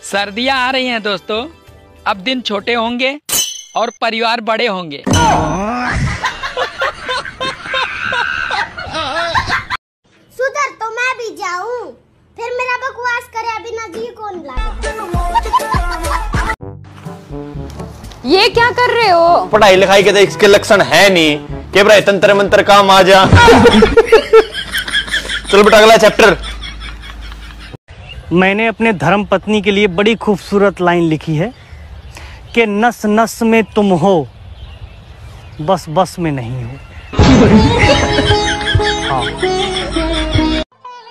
सर्दियां आ रही हैं दोस्तों, अब दिन छोटे होंगे और परिवार बड़े होंगे। सुधर तो मैं भी जाऊं, फिर मेरा बकवास करे बिना जी कौन लाएगा। ये क्या कर रहे हो? पढ़ाई लिखाई के तो इसके लक्षण है नहीं के बड़ा तंत्र मंत्र काम आ जा। चलो बेटा अगला चैप्टर। मैंने अपने धर्म पत्नी के लिए बड़ी खूबसूरत लाइन लिखी है कि नस नस में तुम हो, बस बस में नहीं हो। हाँ।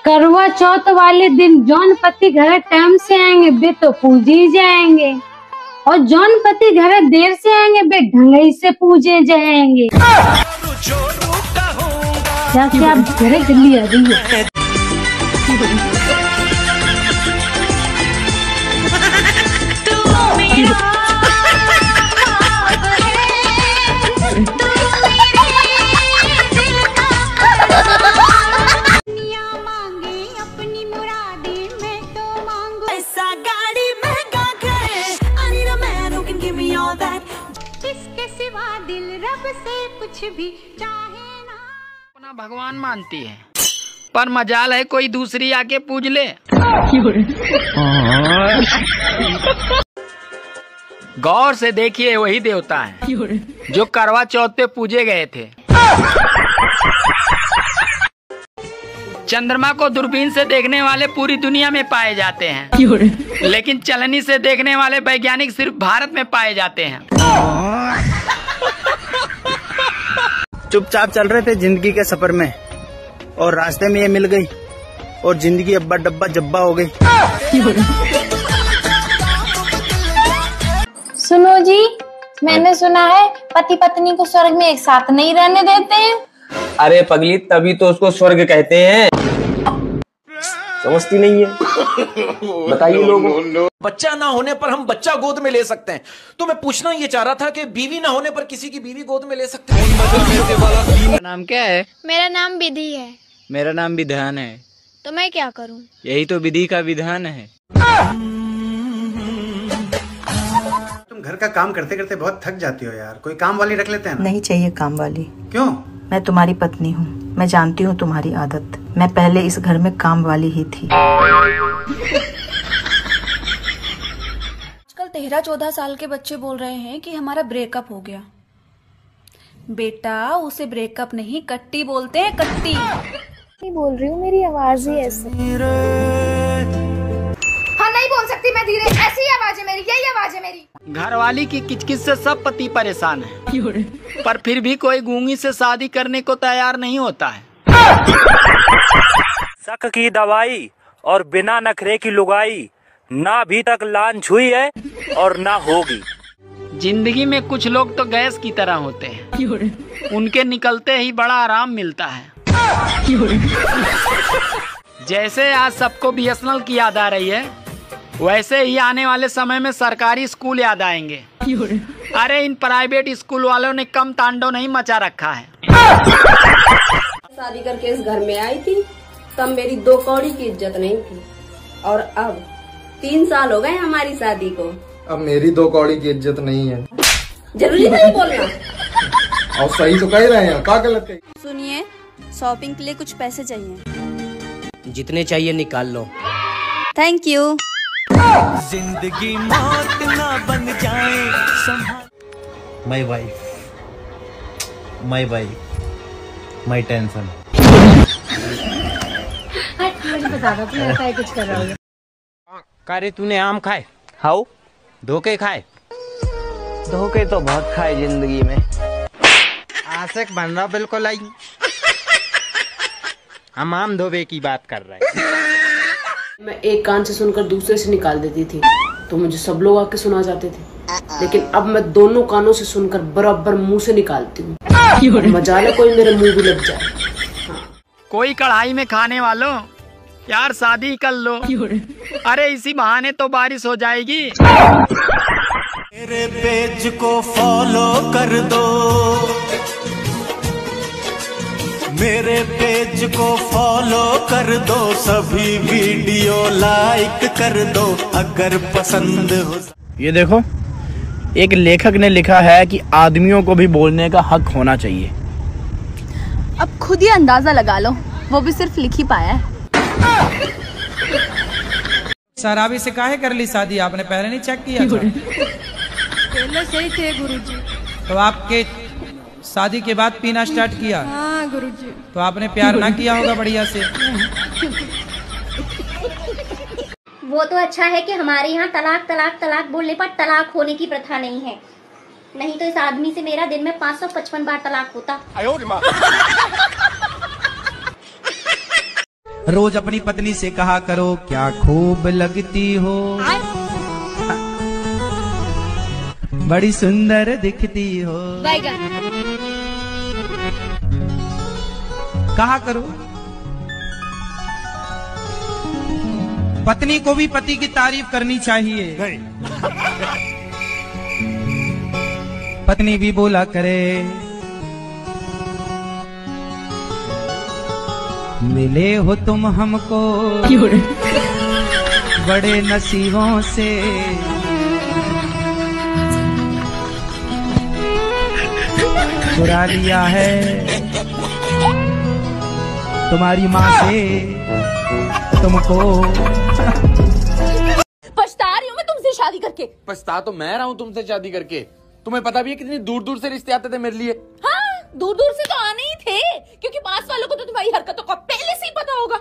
करवा चौथ वाले दिन जौन पति घर टाइम से आएंगे बे तो पूजे जाएंगे, और जौन पति घर देर से आएंगे बे ढंगई से पूजे जाएंगे। क्या आप घरे जल्दी आ रही है? इसके सिवा दिल रब से कुछ भी चाहे ना। अपना भगवान मानती है, पर मजाल है कोई दूसरी आके पूज ले। गौर से देखिए, वही देवता है जो करवा चौथ पे पूजे गए थे। चंद्रमा को दूरबीन से देखने वाले पूरी दुनिया में पाए जाते हैं, लेकिन चलनी से देखने वाले वैज्ञानिक सिर्फ भारत में पाए जाते हैं। चुपचाप चल रहे थे जिंदगी के सफर में, और रास्ते में ये मिल गई, और जिंदगी अब्बा डब्बा जब्बा हो गई। सुनो जी, मैंने सुना है पति पत्नी को स्वर्ग में एक साथ नहीं रहने देते हैं। अरे पगली, तभी तो उसको स्वर्ग कहते हैं। समझती नहीं है। बताइए लोगों। बच्चा ना होने पर हम बच्चा गोद में ले सकते हैं, तो मैं पूछना ये चाह रहा था कि बीवी ना होने पर किसी की बीवी गोद में ले सकते हैं? नाम क्या है? मेरा नाम विधि है। मेरा नाम विधान है। तो मैं क्या करूं? यही तो विधि का विधान है। तुम घर का काम करते करते बहुत थक जाती हो यार, कोई काम वाली रख लेते हैं ना? नहीं चाहिए काम वाली। क्यों? मैं तुम्हारी पत्नी हूँ, मैं जानती हूँ तुम्हारी आदत। मैं पहले इस घर में काम वाली ही थी। आजकल 13-14 साल के बच्चे बोल रहे हैं कि हमारा ब्रेकअप हो गया। बेटा, उसे ब्रेकअप नहीं कट्टी बोलते हैं, कट्टी। नहीं बोल रही हूँ, मेरी आवाज ही ऐसे। हाँ, नहीं बोल सकती मैं धीरे, ऐसी आवाज है मेरी, यही आवाज है मेरी। घरवाली की किचकिच से सब पति परेशान है, पर फिर भी कोई गूंगी से शादी करने को तैयार नहीं होता है। शक की दवाई और बिना नखरे की लुगाई, ना अभी तक लांच हुई है और ना होगी। जिंदगी में कुछ लोग तो गैस की तरह होते हैं, उनके निकलते ही बड़ा आराम मिलता है। जैसे आज सबको BSNL की याद आ रही है, वैसे ही आने वाले समय में सरकारी स्कूल याद आएंगे। अरे इन प्राइवेट स्कूल वालों ने कम तांडव नहीं मचा रखा है। शादी करके इस घर में आई थी, तब मेरी 2 कौड़ी की इज्जत नहीं थी, और अब 3 साल हो गए हमारी शादी को, अब मेरी 2 कौड़ी की इज्जत नहीं है। जरूरी नहीं बोलना। और सही तो कह रहे हैं, क्या गलत है? सुनिए, शॉपिंग के लिए कुछ पैसे चाहिए। जितने चाहिए निकाल लो। Thank you. जिंदगी मौत ना बन जाए। My wife, my tension. मुझे बता दो, तुम ऐसा ही कुछ कर रहा हो। कारे तूने आम खाए? हाउ धोखे खाए? धोखे तो बहुत खाए जिंदगी में। आशिक बन रहा बिल्कुल। आई हम आम धोबे की बात कर रहे हैं। मैं एक कान से सुनकर दूसरे से निकाल देती थी, तो मुझे सब लोग आके सुना जाते थे, लेकिन अब मैं दोनों कानों से सुनकर बराबर मुंह से निकालती हूँ। मजाल है कोई मेरे मुंह भी लग जाए। कोई कढ़ाई में खाने वालों, यार शादी कर लो। अरे इसी बहाने तो बारिश हो जाएगी। मेरे पेज को फॉलो कर दो, मेरे पेज को फॉलो कर दो, सभी वीडियो लाइक कर दो अगर पसंद हो। ये देखो, एक लेखक ने लिखा है कि आदमियों को भी बोलने का हक होना चाहिए। अब खुद ही अंदाजा लगा लो, वो भी सिर्फ लिख ही पाया है। शराबी से काहे कर ली शादी? आपने पहले नहीं चेक किया था? पहले सही थे गुरुजी। तो आपके शादी के बाद पीना स्टार्ट किया? हाँ गुरुजी। तो आपने प्यार ना किया होगा बढ़िया से। वो तो अच्छा है कि हमारे यहाँ तलाक तलाक तलाक बोलने पर तलाक होने की प्रथा नहीं है, नहीं तो इस आदमी से मेरा दिन में 555 बार तलाक होता। रोज अपनी पत्नी से कहा करो क्या खूब लगती हो, बड़ी सुंदर दिखती हो, कहा करो। पत्नी को भी पति की तारीफ करनी चाहिए। पत्नी भी बोला करे मिले हो तुम हमको बड़े नसीबों से, चुरा लिया है तुम्हारी माँ से तुमको। पछता रही हूँ मैं तुमसे शादी करके। पछता तो मैं रहा हूँ तुमसे शादी करके। तुम्हें पता भी है कितनी दूर दूर से रिश्ते आते थे मेरे लिए। हाँ, दूर दूर से तो आने ही थे, क्योंकि पास वालों को तो तुम्हारी हरकतों का पहले से ही पता होगा।